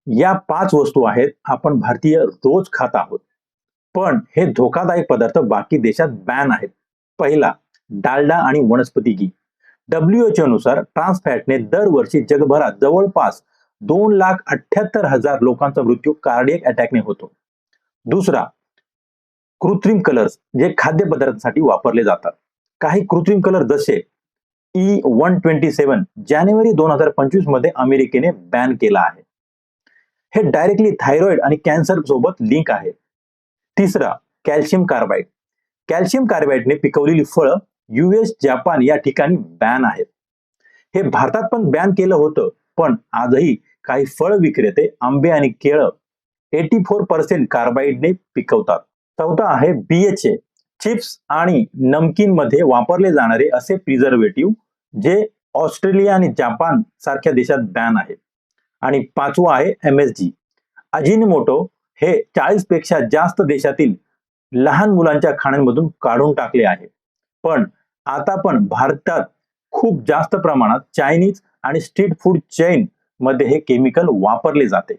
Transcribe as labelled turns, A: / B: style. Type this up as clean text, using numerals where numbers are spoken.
A: या 5 वस्तू आहेत आपण भारतीय रोज खात आहोत. पण हे धोकादायक पदार्थ बाकी देशात बॅन आहेत. पहिला, डालडा आणि वनस्पती घी. WHO नुसार ट्रान्स फॅटने दरवर्षी जगभरात जवळपास 2,78,000 लोकांचा मृत्यू कार्डियक अटॅकने होतो. दुसरा, कृत्रिम कलर्स जे खाद्यपदार्थांसाठी वापरले जातात. काही कृत्रिम कलर जसे E127 जानेवारी 2025 मध्ये अमेरिकेने बॅन केला आहे. हे डायरेक्टली थायरॉइड आणि कॅन्सर सोबत लिंक आहे. तिसरा, कॅल्शियम कार्बाइड. कॅल्शियम कार्बाइडने पिकवलेली फळं US, जपान या ठिकाणी बॅन आहेत. हे भारतात पण बॅन केलं होतं, पण आजही काही फळ विक्रेते आंबे आणि केळं 84% कार्बाइडने पिकवतात. चौथा आहे BHA. चिप्स आणि नमकीन मध्ये वापरले जाणारे असे प्रिझर्वेटिव्ह जे ऑस्ट्रेलिया आणि जपान सारख्या देशात बॅन आहेत. आणि पाचवा आहे MSG. अजिनोमोटो हे 40 पेक्षा जास्त देशातील लहान मुलांच्या खाण्यांमधून काढून टाकले आहे. पण आता पण भारतात खूप जास्त प्रमाणात चायनीज आणि स्ट्रीट फूड चेन मध्ये हे केमिकल वापरले जाते.